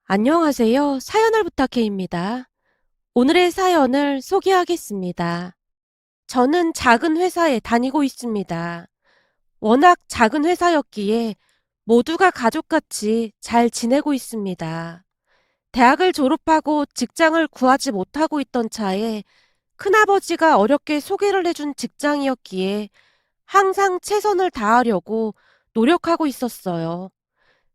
안녕하세요. 사연을 부탁해입니다. 오늘의 사연을 소개하겠습니다. 저는 작은 회사에 다니고 있습니다. 워낙 작은 회사였기에 모두가 가족같이 잘 지내고 있습니다. 대학을 졸업하고 직장을 구하지 못하고 있던 차에 큰아버지가 어렵게 소개를 해준 직장이었기에 항상 최선을 다하려고 노력하고 있었어요.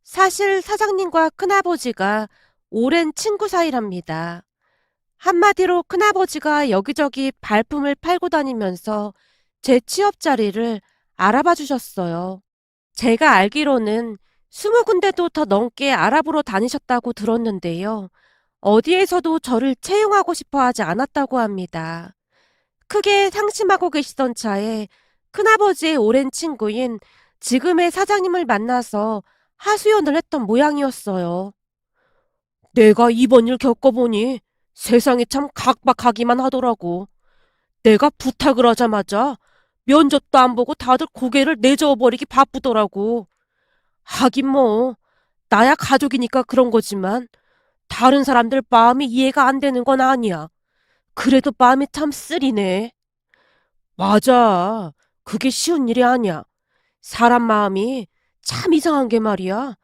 사실 사장님과 큰아버지가 오랜 친구 사이랍니다. 한마디로 큰아버지가 여기저기 발품을 팔고 다니면서 제 취업 자리를 알아봐 주셨어요. 제가 알기로는 20군데도 더 넘게 알아보러 다니셨다고 들었는데요. 어디에서도 저를 채용하고 싶어 하지 않았다고 합니다. 크게 상심하고 계시던 차에 큰아버지의 오랜 친구인 지금의 사장님을 만나서 하소연을 했던 모양이었어요. 내가 이번 일 겪어보니 세상이 참 각박하기만 하더라고. 내가 부탁을 하자마자 면접도 안 보고 다들 고개를 내저어버리기 바쁘더라고. 하긴 뭐, 나야 가족이니까 그런 거지만 다른 사람들 마음이 이해가 안 되는 건 아니야. 그래도 마음이 참 쓰리네. 맞아. 그게 쉬운 일이 아니야. 사람 마음이 참 이상한 게 말이야.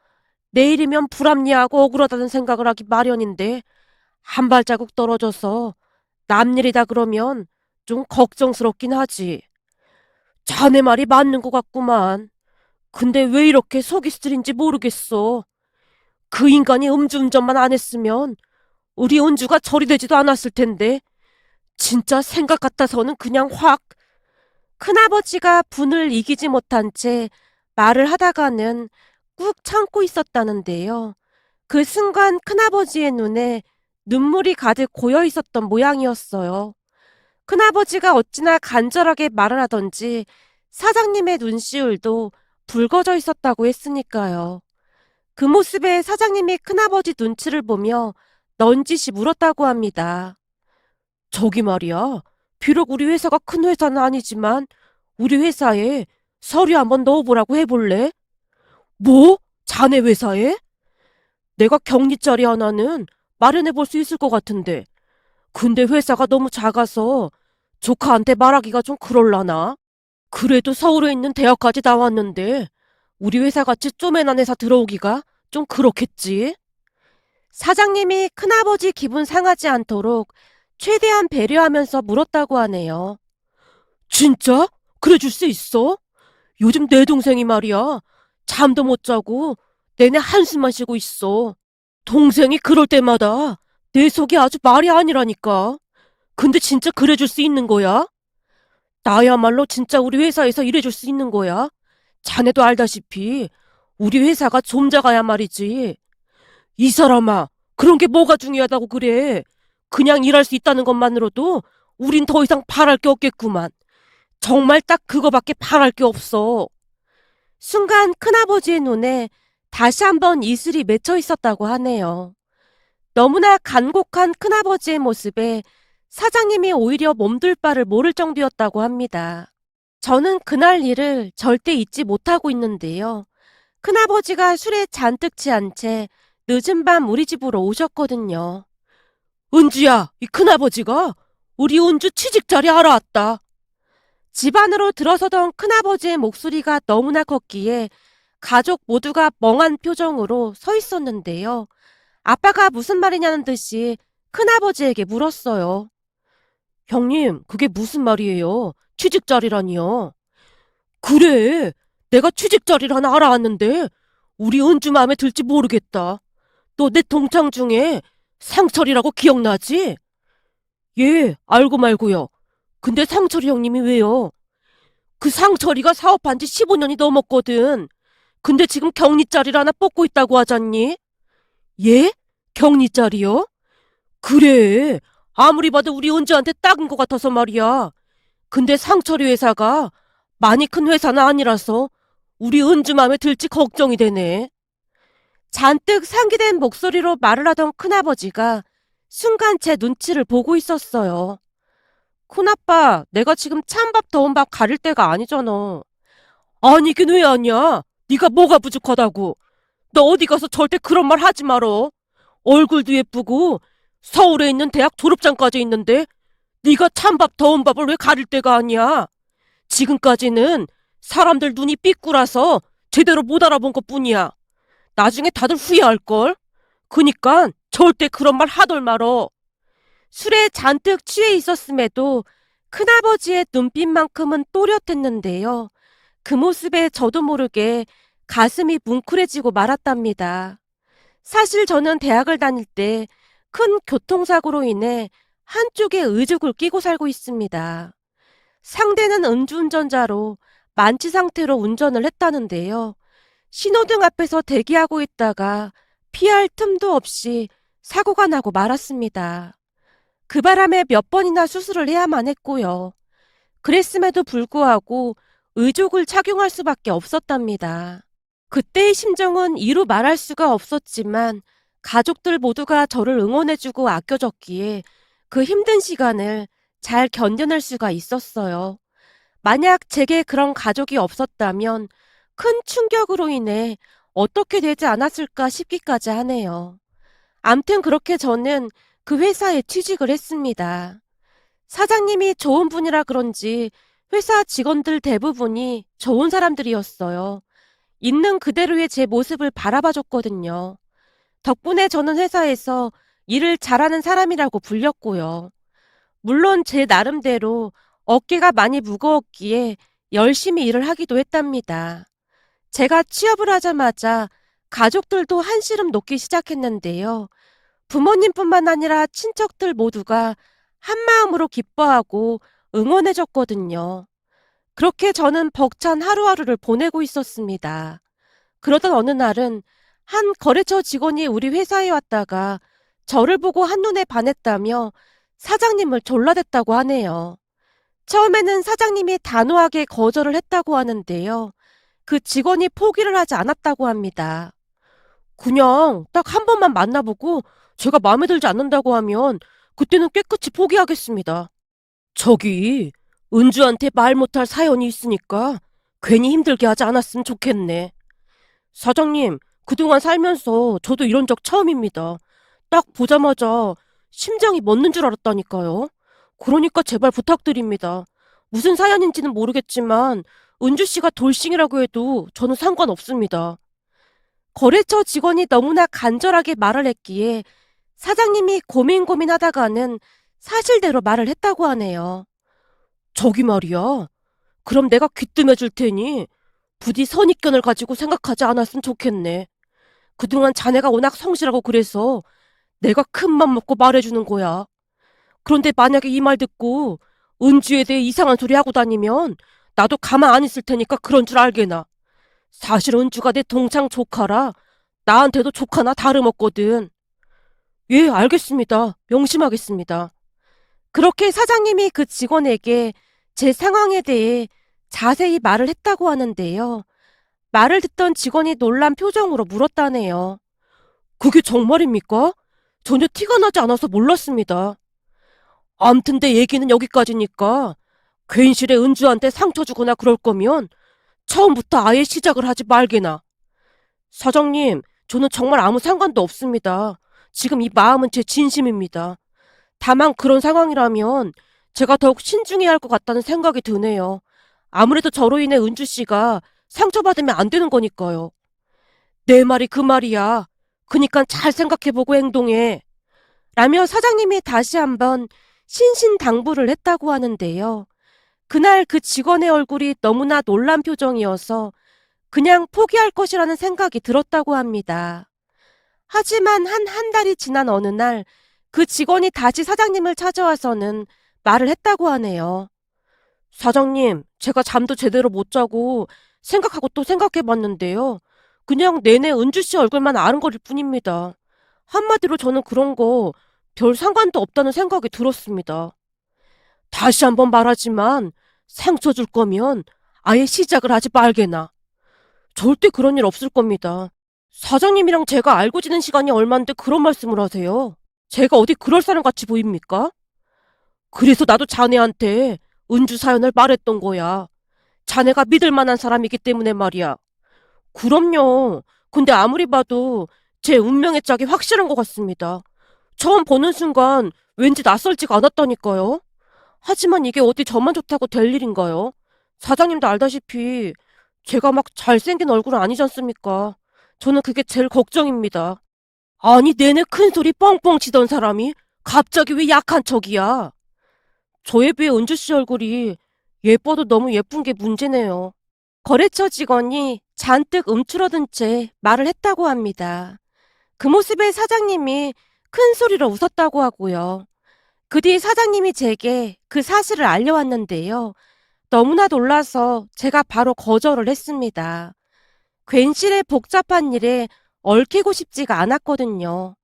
내일이면 불합리하고 억울하다는 생각을 하기 마련인데 한 발자국 떨어져서 남 일이다 그러면 좀 걱정스럽긴 하지. 자네 말이 맞는 것 같구만. 근데 왜 이렇게 속이 쓰린지 모르겠어. 그 인간이 음주운전만 안 했으면 우리 은주가 저리 되지도 않았을 텐데 진짜 생각 같아서는 그냥 확. 큰아버지가 분을 이기지 못한 채 말을 하다가는 꾹 참고 있었다는데요. 그 순간 큰아버지의 눈에 눈물이 가득 고여 있었던 모양이었어요. 큰아버지가 어찌나 간절하게 말을 하던지 사장님의 눈시울도 붉어져 있었다고 했으니까요. 그 모습에 사장님이 큰아버지 눈치를 보며 넌지시 물었다고 합니다. 저기 말이야. 비록 우리 회사가 큰 회사는 아니지만 우리 회사에 서류 한번 넣어보라고 해볼래? 뭐? 자네 회사에? 내가 격리 자리 하나는 마련해 볼 수 있을 것 같은데. 근데 회사가 너무 작아서 조카한테 말하기가 좀 그럴라나? 그래도 서울에 있는 대학까지 나왔는데 우리 회사같이 쪼매난 회사 들어오기가 좀 그렇겠지? 사장님이 큰아버지 기분 상하지 않도록 최대한 배려하면서 물었다고 하네요. 진짜? 그래 줄 수 있어? 요즘 내 동생이 말이야. 잠도 못 자고 내내 한숨만 쉬고 있어. 동생이 그럴 때마다 내 속이 아주 말이 아니라니까. 근데 진짜 그래 줄 수 있는 거야? 나야말로 진짜 우리 회사에서 일해줄 수 있는 거야. 자네도 알다시피 우리 회사가 좀 작아야 말이지. 이 사람아, 그런 게 뭐가 중요하다고 그래. 그냥 일할 수 있다는 것만으로도 우린 더 이상 바랄 게 없겠구만. 정말 딱 그거밖에 바랄 게 없어. 순간 큰아버지의 눈에 다시 한번 이슬이 맺혀 있었다고 하네요. 너무나 간곡한 큰아버지의 모습에 사장님이 오히려 몸둘 바를 모를 정도였다고 합니다. 저는 그날 일을 절대 잊지 못하고 있는데요. 큰아버지가 술에 잔뜩 취한 채 늦은 밤 우리 집으로 오셨거든요. 은주야, 이 큰아버지가 우리 은주 취직 자리 알아왔다. 집 안으로 들어서던 큰아버지의 목소리가 너무나 컸기에 가족 모두가 멍한 표정으로 서 있었는데요. 아빠가 무슨 말이냐는 듯이 큰아버지에게 물었어요. 형님, 그게 무슨 말이에요? 취직 자리라니요. 그래, 내가 취직 자리를 하나 알아왔는데 우리 은주 마음에 들지 모르겠다. 너 내 동창 중에 상철이라고 기억나지? 예, 알고 말고요. 근데 상철이 형님이 왜요? 그 상철이가 사업한 지 15년이 넘었거든. 근데 지금 격리자리를 하나 뽑고 있다고 하잖니? 예? 격리자리요? 그래. 아무리 봐도 우리 은주한테 딱인 것 같아서 말이야. 근데 상철이 회사가 많이 큰 회사는 아니라서 우리 은주 맘에 들지 걱정이 되네. 잔뜩 상기된 목소리로 말을 하던 큰아버지가 순간 제 눈치를 보고 있었어요. 큰아빠, 내가 지금 찬밥 더운 밥 가릴 때가 아니잖아. 아니긴 왜 아니야? 네가 뭐가 부족하다고. 너 어디 가서 절대 그런 말 하지 말어. 얼굴도 예쁘고 서울에 있는 대학 졸업장까지 있는데 네가 찬밥 더운 밥을 왜 가릴 때가 아니야? 지금까지는 사람들 눈이 삐꾸라서 제대로 못 알아본 것뿐이야. 나중에 다들 후회할걸? 그니까 절대 그런 말 하덜 말어. 술에 잔뜩 취해 있었음에도 큰아버지의 눈빛만큼은 또렷했는데요. 그 모습에 저도 모르게 가슴이 뭉클해지고 말았답니다. 사실 저는 대학을 다닐 때 큰 교통사고로 인해 한쪽에 의족을 끼고 살고 있습니다. 상대는 음주운전자로 만취 상태로 운전을 했다는데요. 신호등 앞에서 대기하고 있다가 피할 틈도 없이 사고가 나고 말았습니다. 그 바람에 몇 번이나 수술을 해야만 했고요. 그랬음에도 불구하고 의족을 착용할 수밖에 없었답니다. 그때의 심정은 이루 말할 수가 없었지만 가족들 모두가 저를 응원해주고 아껴줬기에 그 힘든 시간을 잘 견뎌낼 수가 있었어요. 만약 제게 그런 가족이 없었다면 큰 충격으로 인해 어떻게 되지 않았을까 싶기까지 하네요. 암튼 그렇게 저는 그 회사에 취직을 했습니다. 사장님이 좋은 분이라 그런지 회사 직원들 대부분이 좋은 사람들이었어요. 있는 그대로의 제 모습을 바라봐 줬거든요. 덕분에 저는 회사에서 일을 잘하는 사람이라고 불렸고요. 물론 제 나름대로 어깨가 많이 무거웠기에 열심히 일을 하기도 했답니다. 제가 취업을 하자마자 가족들도 한시름 놓기 시작했는데요. 부모님뿐만 아니라 친척들 모두가 한마음으로 기뻐하고 응원해줬거든요. 그렇게 저는 벅찬 하루하루를 보내고 있었습니다. 그러던 어느 날은 한 거래처 직원이 우리 회사에 왔다가 저를 보고 한눈에 반했다며 사장님을 졸라댔다고 하네요. 처음에는 사장님이 단호하게 거절을 했다고 하는데요. 그 직원이 포기를 하지 않았다고 합니다. 그냥 딱 한 번만 만나보고 제가 마음에 들지 않는다고 하면 그때는 깨끗이 포기하겠습니다. 저기 은주한테 말 못할 사연이 있으니까 괜히 힘들게 하지 않았으면 좋겠네. 사장님, 그동안 살면서 저도 이런 적 처음입니다. 딱 보자마자 심장이 멎는 줄 알았다니까요. 그러니까 제발 부탁드립니다. 무슨 사연인지는 모르겠지만 은주 씨가 돌싱이라고 해도 저는 상관없습니다. 거래처 직원이 너무나 간절하게 말을 했기에 사장님이 고민하다가는 사실대로 말을 했다고 하네요. 저기 말이야. 그럼 내가 귀뜸해 줄 테니 부디 선입견을 가지고 생각하지 않았으면 좋겠네. 그동안 자네가 워낙 성실하고 그래서 내가 큰 맘 먹고 말해주는 거야. 그런데 만약에 이 말 듣고 은주에 대해 이상한 소리 하고 다니면 나도 가만 안 있을 테니까 그런 줄 알게나. 사실 은주가 내 동창 조카라 나한테도 조카나 다름없거든. 예, 알겠습니다. 명심하겠습니다. 그렇게 사장님이 그 직원에게 제 상황에 대해 자세히 말을 했다고 하는데요. 말을 듣던 직원이 놀란 표정으로 물었다네요. 그게 정말입니까? 전혀 티가 나지 않아서 몰랐습니다. 암튼 내 얘기는 여기까지니까 괜시레 은주한테 상처 주거나 그럴 거면 처음부터 아예 시작을 하지 말게나. 사장님, 저는 정말 아무 상관도 없습니다. 지금 이 마음은 제 진심입니다. 다만 그런 상황이라면 제가 더욱 신중해야 할 것 같다는 생각이 드네요. 아무래도 저로 인해 은주 씨가 상처받으면 안 되는 거니까요. 내 말이 그 말이야. 그니까 잘 생각해보고 행동해. 라며 사장님이 다시 한번 신신당부를 했다고 하는데요. 그날 그 직원의 얼굴이 너무나 놀란 표정이어서 그냥 포기할 것이라는 생각이 들었다고 합니다. 하지만 한 달이 지난 어느 날 그 직원이 다시 사장님을 찾아와서는 말을 했다고 하네요. 사장님, 제가 잠도 제대로 못 자고 생각하고 또 생각해봤는데요. 그냥 내내 은주 씨 얼굴만 아른거릴 뿐입니다. 한마디로 저는 그런 거 별 상관도 없다는 생각이 들었습니다. 다시 한번 말하지만 상처 줄 거면 아예 시작을 하지 말게나. 절대 그런 일 없을 겁니다. 사장님이랑 제가 알고 지낸 시간이 얼만데 그런 말씀을 하세요. 제가 어디 그럴 사람 같이 보입니까? 그래서 나도 자네한테 은주 사연을 말했던 거야. 자네가 믿을 만한 사람이기 때문에 말이야. 그럼요. 근데 아무리 봐도 제 운명의 짝이 확실한 것 같습니다. 처음 보는 순간 왠지 낯설지가 않았다니까요. 하지만 이게 어디 저만 좋다고 될 일인가요? 사장님도 알다시피 제가 막 잘생긴 얼굴은 아니지 않습니까? 저는 그게 제일 걱정입니다. 아니, 내내 큰 소리 뻥뻥 치던 사람이 갑자기 왜 약한 척이야? 저에 비해 은주 씨 얼굴이 예뻐도 너무 예쁜 게 문제네요. 거래처 직원이 잔뜩 움츠러든 채 말을 했다고 합니다. 그 모습에 사장님이 큰 소리로 웃었다고 하고요. 그 뒤 사장님이 제게 그 사실을 알려왔는데요. 너무나 놀라서 제가 바로 거절을 했습니다. 괜시레 복잡한 일에 얽히고 싶지가 않았거든요.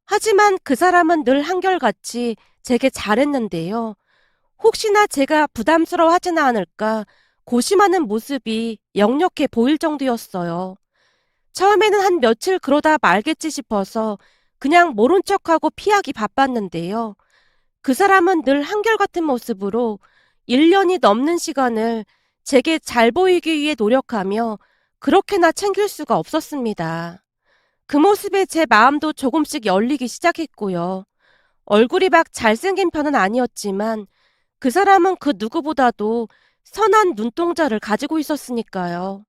하지만 그 사람은 늘 한결같이 제게 잘했는데요. 혹시나 제가 부담스러워하지는 않을까 고심하는 모습이 역력해 보일 정도였어요. 처음에는 한 며칠 그러다 말겠지 싶어서 그냥 모른 척하고 피하기 바빴는데요. 그 사람은 늘 한결같은 모습으로 1년이 넘는 시간을 제게 잘 보이기 위해 노력하며 그렇게나 챙길 수가 없었습니다. 그 모습에 제 마음도 조금씩 열리기 시작했고요. 얼굴이 막 잘생긴 편은 아니었지만 그 사람은 그 누구보다도 선한 눈동자를 가지고 있었으니까요.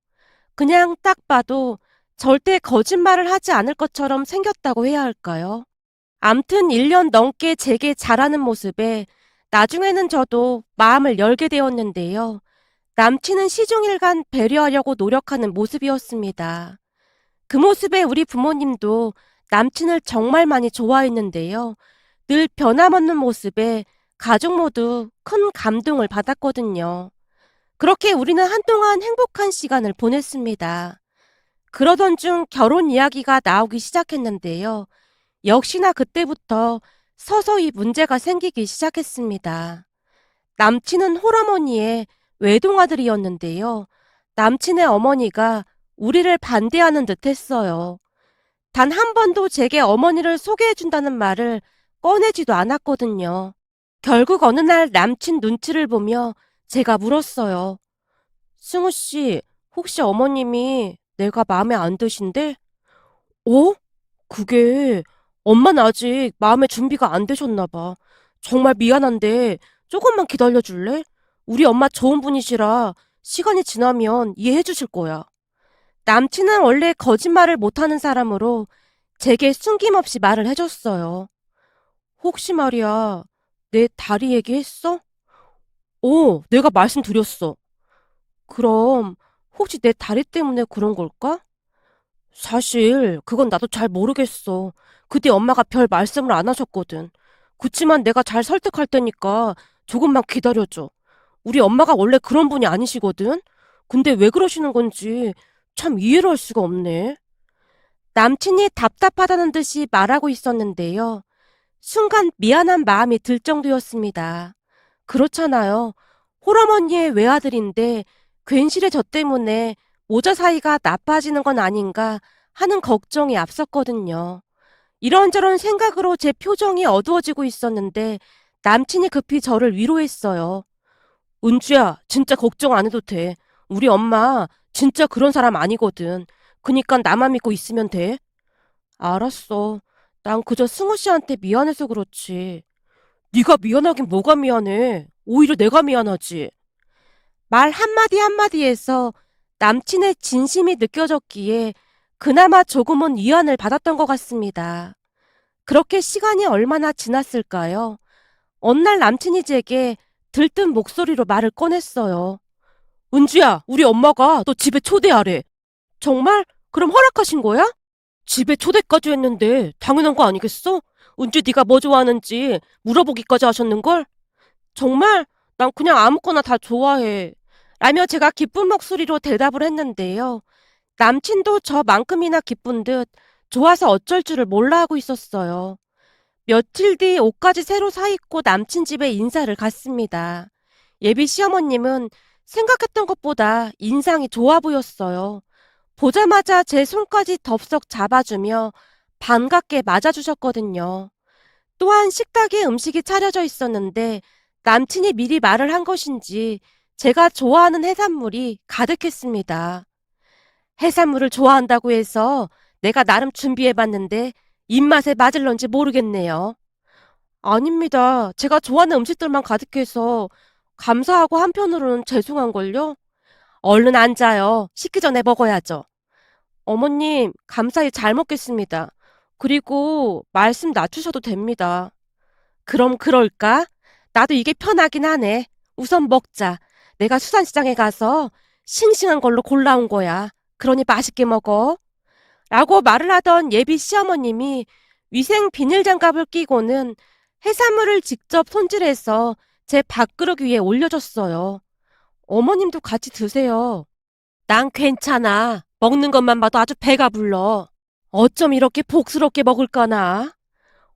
그냥 딱 봐도 절대 거짓말을 하지 않을 것처럼 생겼다고 해야 할까요? 암튼 1년 넘게 제게 잘하는 모습에 나중에는 저도 마음을 열게 되었는데요. 남친은 시종일관 배려하려고 노력하는 모습이었습니다. 그 모습에 우리 부모님도 남친을 정말 많이 좋아했는데요. 늘 변함없는 모습에 가족 모두 큰 감동을 받았거든요. 그렇게 우리는 한동안 행복한 시간을 보냈습니다. 그러던 중 결혼 이야기가 나오기 시작했는데요. 역시나 그때부터 서서히 문제가 생기기 시작했습니다. 남친은 홀어머니의 외동아들이었는데요. 남친의 어머니가 우리를 반대하는 듯 했어요. 단 한 번도 제게 어머니를 소개해준다는 말을 꺼내지도 않았거든요. 결국 어느 날 남친 눈치를 보며 제가 물었어요. 승우 씨, 혹시 어머님이 내가 마음에 안 드신대? 어? 그게 엄마는 아직 마음의 준비가 안 되셨나 봐. 정말 미안한데 조금만 기다려 줄래? 우리 엄마 좋은 분이시라 시간이 지나면 이해해 주실 거야. 남친은 원래 거짓말을 못하는 사람으로 제게 숨김없이 말을 해줬어요. 혹시 말이야, 내 다리 얘기했어? 내가 말씀드렸어. 그럼 혹시 내 다리 때문에 그런 걸까? 사실 그건 나도 잘 모르겠어. 그때 엄마가 별 말씀을 안 하셨거든. 그치만 내가 잘 설득할 테니까 조금만 기다려줘. 우리 엄마가 원래 그런 분이 아니시거든. 근데 왜 그러시는 건지 참 이해를 할 수가 없네. 남친이 답답하다는 듯이 말하고 있었는데요. 순간 미안한 마음이 들 정도였습니다. 그렇잖아요. 홀어머니의 외아들인데 괜시레 저 때문에 모자 사이가 나빠지는 건 아닌가 하는 걱정이 앞섰거든요. 이런저런 생각으로 제 표정이 어두워지고 있었는데 남친이 급히 저를 위로했어요. 은주야, 진짜 걱정 안 해도 돼. 우리 엄마 진짜 그런 사람 아니거든. 그니까 나만 믿고 있으면 돼. 알았어. 난 그저 승우 씨한테 미안해서 그렇지. 네가 미안하긴 뭐가 미안해. 오히려 내가 미안하지. 말 한마디 한마디에서 남친의 진심이 느껴졌기에 그나마 조금은 위안을 받았던 것 같습니다. 그렇게 시간이 얼마나 지났을까요? 어느 날 남친이 제게 들뜬 목소리로 말을 꺼냈어요. 은주야, 우리 엄마가 너 집에 초대하래. 정말? 그럼 허락하신 거야? 집에 초대까지 했는데 당연한 거 아니겠어? 은주 네가 뭐 좋아하는지 물어보기까지 하셨는걸? 정말? 난 그냥 아무거나 다 좋아해. 라며 제가 기쁜 목소리로 대답을 했는데요. 남친도 저만큼이나 기쁜 듯 좋아서 어쩔 줄을 몰라 하고 있었어요. 며칠 뒤 옷까지 새로 사입고 남친 집에 인사를 갔습니다. 예비 시어머님은 생각했던 것보다 인상이 좋아 보였어요. 보자마자 제 손까지 덥석 잡아주며 반갑게 맞아주셨거든요. 또한 식탁에 음식이 차려져 있었는데 남친이 미리 말을 한 것인지 제가 좋아하는 해산물이 가득했습니다. 해산물을 좋아한다고 해서 내가 나름 준비해봤는데 입맛에 맞을런지 모르겠네요. 아닙니다. 제가 좋아하는 음식들만 가득해서 감사하고 한편으로는 죄송한걸요? 얼른 앉아요. 식기 전에 먹어야죠. 어머님, 감사히 잘 먹겠습니다. 그리고 말씀 낮추셔도 됩니다. 그럼 그럴까? 나도 이게 편하긴 하네. 우선 먹자. 내가 수산시장에 가서 싱싱한 걸로 골라온 거야. 그러니 맛있게 먹어. 라고 말을 하던 예비 시어머님이 위생 비닐장갑을 끼고는 해산물을 직접 손질해서 제 밥그릇 위에 올려줬어요. 어머님도 같이 드세요. 난 괜찮아. 먹는 것만 봐도 아주 배가 불러. 어쩜 이렇게 복스럽게 먹을까나?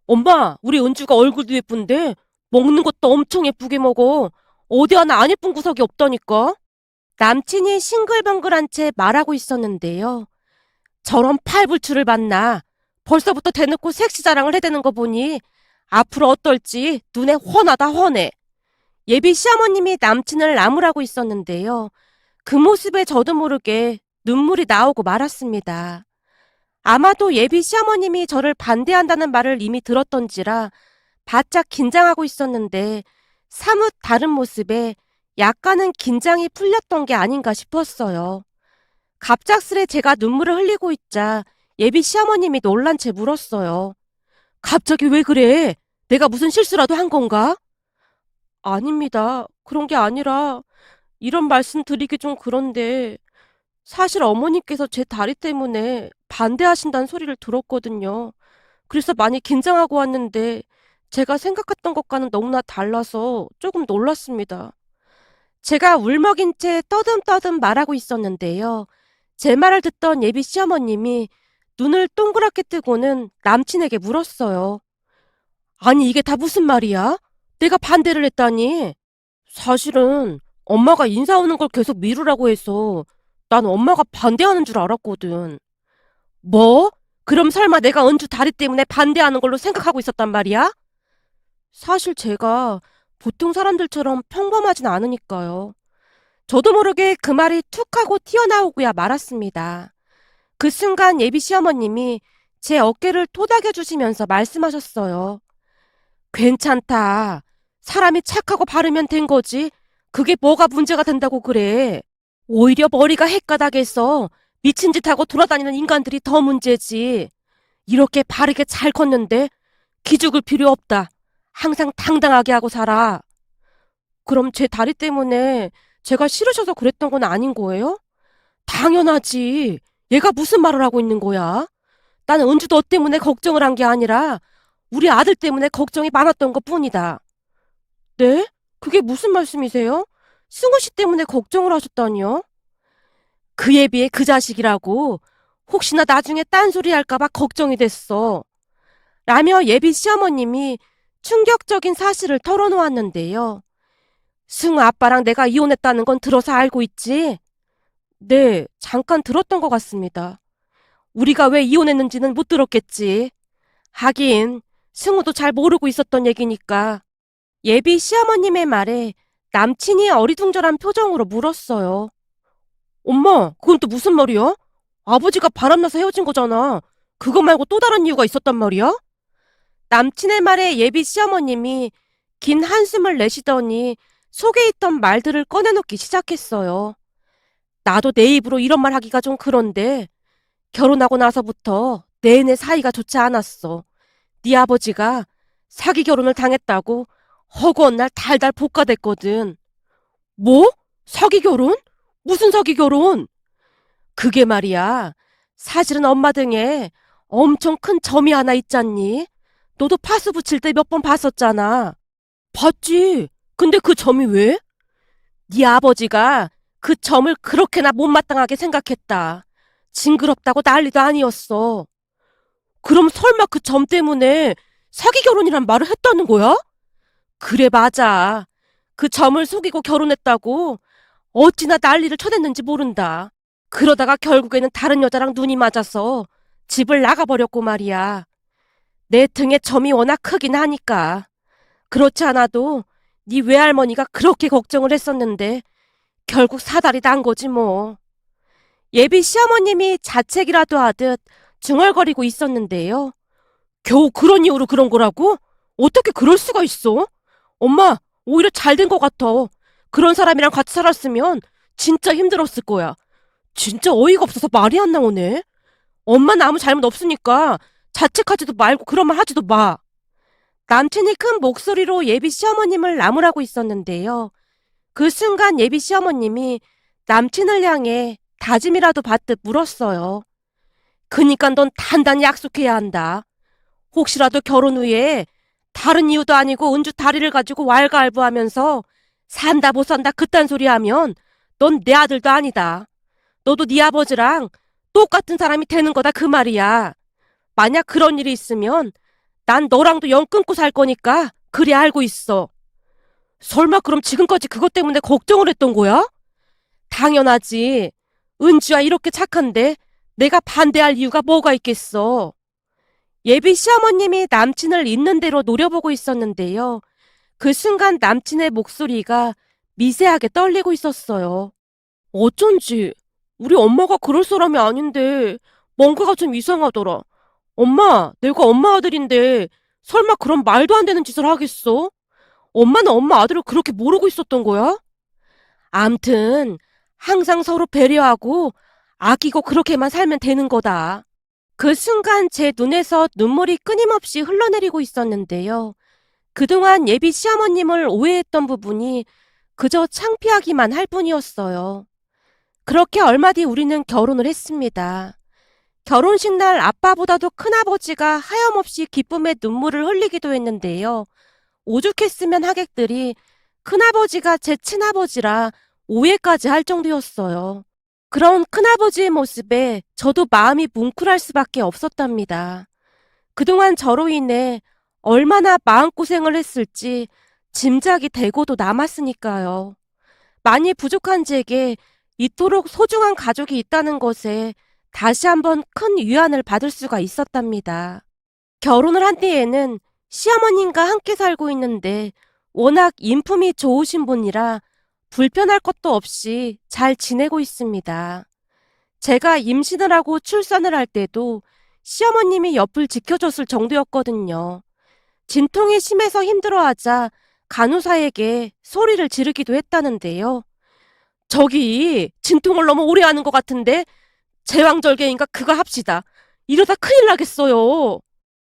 엄마, 우리 은주가 얼굴도 예쁜데 먹는 것도 엄청 예쁘게 먹어. 어디 하나 안 예쁜 구석이 없다니까? 남친이 싱글벙글한 채 말하고 있었는데요. 저런 팔불출을 봤나? 벌써부터 대놓고 섹시 자랑을 해대는 거 보니 앞으로 어떨지 눈에 훤하다 훤해. 예비 시어머님이 남친을 나무라고 있었는데요. 그 모습에 저도 모르게 눈물이 나오고 말았습니다. 아마도 예비 시어머님이 저를 반대한다는 말을 이미 들었던지라 바짝 긴장하고 있었는데 사뭇 다른 모습에 약간은 긴장이 풀렸던 게 아닌가 싶었어요. 갑작스레 제가 눈물을 흘리고 있자 예비 시어머님이 놀란 채 물었어요. 갑자기 왜 그래? 내가 무슨 실수라도 한 건가? 아닙니다. 그런 게 아니라 이런 말씀 드리기 좀 그런데 사실 어머님께서 제 다리 때문에 반대하신다는 소리를 들었거든요. 그래서 많이 긴장하고 왔는데 제가 생각했던 것과는 너무나 달라서 조금 놀랐습니다. 제가 울먹인 채 떠듬떠듬 말하고 있었는데요. 제 말을 듣던 예비 시어머님이 눈을 동그랗게 뜨고는 남친에게 물었어요. 아니 이게 다 무슨 말이야? 내가 반대를 했다니. 사실은 엄마가 인사 오는 걸 계속 미루라고 해서 난 엄마가 반대하는 줄 알았거든. 뭐? 그럼 설마 내가 은주 다리 때문에 반대하는 걸로 생각하고 있었단 말이야? 사실 제가 보통 사람들처럼 평범하진 않으니까요. 저도 모르게 그 말이 툭 하고 튀어나오고야 말았습니다. 그 순간 예비 시어머님이 제 어깨를 토닥여 주시면서 말씀하셨어요. 괜찮다. 사람이 착하고 바르면 된 거지. 그게 뭐가 문제가 된다고 그래. 오히려 머리가 헷가닥해서 미친 짓 하고 돌아다니는 인간들이 더 문제지. 이렇게 바르게 잘 컸는데 기죽을 필요 없다. 항상 당당하게 하고 살아. 그럼 제 다리 때문에 제가 싫으셔서 그랬던 건 아닌 거예요? 당연하지. 얘가 무슨 말을 하고 있는 거야? 나는 은주 너 때문에 걱정을 한 게 아니라 우리 아들 때문에 걱정이 많았던 것 뿐이다. 네? 그게 무슨 말씀이세요? 승우 씨 때문에 걱정을 하셨다니요? 그에 비해 그 자식이라고 혹시나 나중에 딴소리 할까봐 걱정이 됐어. 라며 예비 시어머님이 충격적인 사실을 털어놓았는데요. 승우 아빠랑 내가 이혼했다는 건 들어서 알고 있지? 네, 잠깐 들었던 것 같습니다. 우리가 왜 이혼했는지는 못 들었겠지. 하긴 승우도 잘 모르고 있었던 얘기니까. 예비 시어머님의 말에 남친이 어리둥절한 표정으로 물었어요. 엄마, 그건 또 무슨 말이야? 아버지가 바람나서 헤어진 거잖아. 그거 말고 또 다른 이유가 있었단 말이야? 남친의 말에 예비 시어머님이 긴 한숨을 내쉬더니 속에 있던 말들을 꺼내놓기 시작했어요. 나도 내 입으로 이런 말 하기가 좀 그런데 결혼하고 나서부터 내내 사이가 좋지 않았어. 네 아버지가 사기 결혼을 당했다고 허구한 날 달달 볶아댔거든. 뭐? 사기 결혼? 무슨 사기 결혼? 그게 말이야. 사실은 엄마 등에 엄청 큰 점이 하나 있잖니? 너도 파스 붙일 때 몇 번 봤었잖아. 봤지. 근데 그 점이 왜? 네 아버지가 그 점을 그렇게나 못마땅하게 생각했다. 징그럽다고 난리도 아니었어. 그럼 설마 그 점 때문에 사기 결혼이란 말을 했다는 거야? 그래 맞아. 그 점을 속이고 결혼했다고 어찌나 난리를 쳐댔는지 모른다. 그러다가 결국에는 다른 여자랑 눈이 맞아서 집을 나가버렸고 말이야. 내 등에 점이 워낙 크긴 하니까. 그렇지 않아도 네 외할머니가 그렇게 걱정을 했었는데 결국 사달이 난 거지 뭐. 예비 시어머님이 자책이라도 하듯 중얼거리고 있었는데요. 겨우 그런 이유로 그런 거라고? 어떻게 그럴 수가 있어? 엄마, 오히려 잘 된 것 같아. 그런 사람이랑 같이 살았으면 진짜 힘들었을 거야. 진짜 어이가 없어서 말이 안 나오네. 엄마는 아무 잘못 없으니까 자책하지도 말고 그런 말 하지도 마. 남친이 큰 목소리로 예비 시어머님을 나무라고 있었는데요. 그 순간 예비 시어머님이 남친을 향해 다짐이라도 받듯 물었어요. 그니까 넌 단단히 약속해야 한다. 혹시라도 결혼 후에 다른 이유도 아니고 은주 다리를 가지고 왈가왈부하면서 산다 못 산다 그딴 소리 하면 넌 내 아들도 아니다. 너도 네 아버지랑 똑같은 사람이 되는 거다 그 말이야. 만약 그런 일이 있으면 난 너랑도 연 끊고 살 거니까 그리 알고 있어. 설마 그럼 지금까지 그것 때문에 걱정을 했던 거야? 당연하지. 은주야 이렇게 착한데 내가 반대할 이유가 뭐가 있겠어. 예비 시어머님이 남친을 있는 대로 노려보고 있었는데요. 그 순간 남친의 목소리가 미세하게 떨리고 있었어요. 어쩐지 우리 엄마가 그럴 사람이 아닌데 뭔가가 좀 이상하더라. 엄마, 내가 엄마 아들인데 설마 그런 말도 안 되는 짓을 하겠어? 엄마는 엄마 아들을 그렇게 모르고 있었던 거야? 암튼 항상 서로 배려하고 아끼고 그렇게만 살면 되는 거다. 그 순간 제 눈에서 눈물이 끊임없이 흘러내리고 있었는데요. 그동안 예비 시어머님을 오해했던 부분이 그저 창피하기만 할 뿐이었어요. 그렇게 얼마 뒤 우리는 결혼을 했습니다. 결혼식 날 아빠보다도 큰아버지가 하염없이 기쁨의 눈물을 흘리기도 했는데요. 오죽했으면 하객들이 큰아버지가 제 친아버지라 오해까지 할 정도였어요. 그런 큰아버지의 모습에 저도 마음이 뭉클할 수밖에 없었답니다. 그동안 저로 인해 얼마나 마음고생을 했을지 짐작이 되고도 남았으니까요. 많이 부족한 제게 이토록 소중한 가족이 있다는 것에 다시 한번 큰 위안을 받을 수가 있었답니다. 결혼을 한 뒤에는 시어머님과 함께 살고 있는데 워낙 인품이 좋으신 분이라 불편할 것도 없이 잘 지내고 있습니다. 제가 임신을 하고 출산을 할 때도 시어머님이 옆을 지켜줬을 정도였거든요. 진통이 심해서 힘들어하자 간호사에게 소리를 지르기도 했다는데요. 저기 진통을 너무 오래 하는 것 같은데 제왕절개인가 그거 합시다. 이러다 큰일 나겠어요.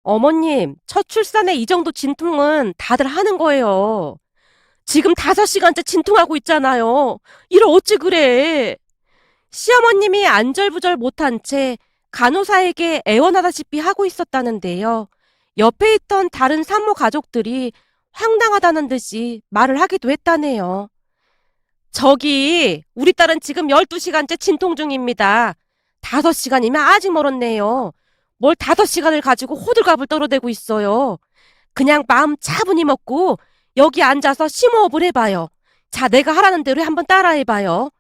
어머님, 첫 출산에 이 정도 진통은 다들 하는 거예요. 지금 5시간째 진통하고 있잖아요. 이러 어찌 그래. 시어머님이 안절부절 못한 채 간호사에게 애원하다시피 하고 있었다는데요. 옆에 있던 다른 산모 가족들이 황당하다는 듯이 말을 하기도 했다네요. 저기, 우리 딸은 지금 12시간째 진통 중입니다. 5시간이면 아직 멀었네요. 뭘 5시간을 가지고 호들갑을 떨어대고 있어요. 그냥 마음 차분히 먹고 여기 앉아서 심호흡을 해봐요. 자, 내가 하라는 대로 한번 따라해봐요.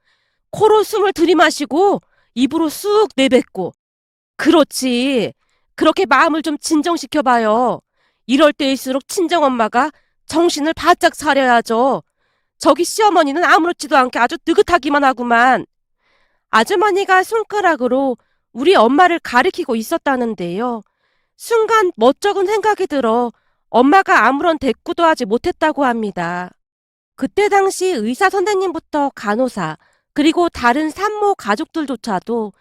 코로 숨을 들이마시고 입으로 쑥 내뱉고. 그렇지. 그렇게 마음을 좀 진정시켜봐요. 이럴 때일수록 친정엄마가 정신을 바짝 차려야죠. 저기 시어머니는 아무렇지도 않게 아주 느긋하기만 하구만. 아주머니가 손가락으로 우리 엄마를 가리키고 있었다는데요. 순간 멋쩍은 생각이 들어 엄마가 아무런 대꾸도 하지 못했다고 합니다. 그때 당시 의사 선생님부터 간호사, 그리고 다른 산모 가족들조차도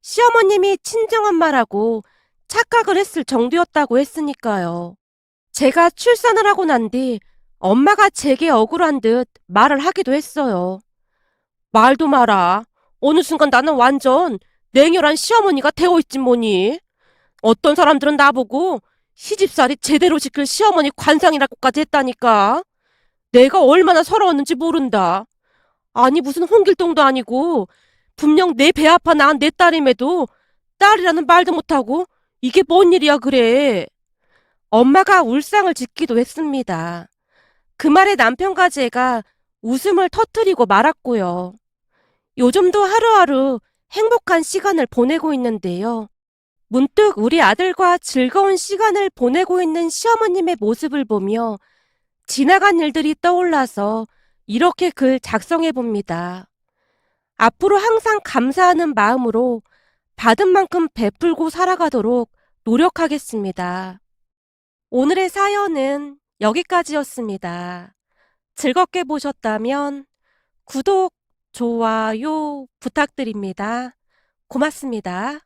시어머님이 친정엄마라고 착각을 했을 정도였다고 했으니까요. 제가 출산을 하고 난 뒤 엄마가 제게 억울한 듯 말을 하기도 했어요. 말도 마라. 어느 순간 나는 완전 냉혈한 시어머니가 되어있지 뭐니. 어떤 사람들은 나보고 시집살이 제대로 시킬 시어머니 관상이라고까지 했다니까. 내가 얼마나 서러웠는지 모른다. 아니 무슨 홍길동도 아니고 분명 내 배 아파 낳은 내 딸임에도 딸이라는 말도 못하고 이게 뭔 일이야 그래. 엄마가 울상을 짓기도 했습니다. 그 말에 남편과 제가 웃음을 터뜨리고 말았고요. 요즘도 하루하루 행복한 시간을 보내고 있는데요. 문득 우리 아들과 즐거운 시간을 보내고 있는 시어머님의 모습을 보며 지나간 일들이 떠올라서 이렇게 글 작성해 봅니다. 앞으로 항상 감사하는 마음으로 받은 만큼 베풀고 살아가도록 노력하겠습니다. 오늘의 사연은 여기까지였습니다. 즐겁게 보셨다면 구독, 좋아요 부탁드립니다. 고맙습니다.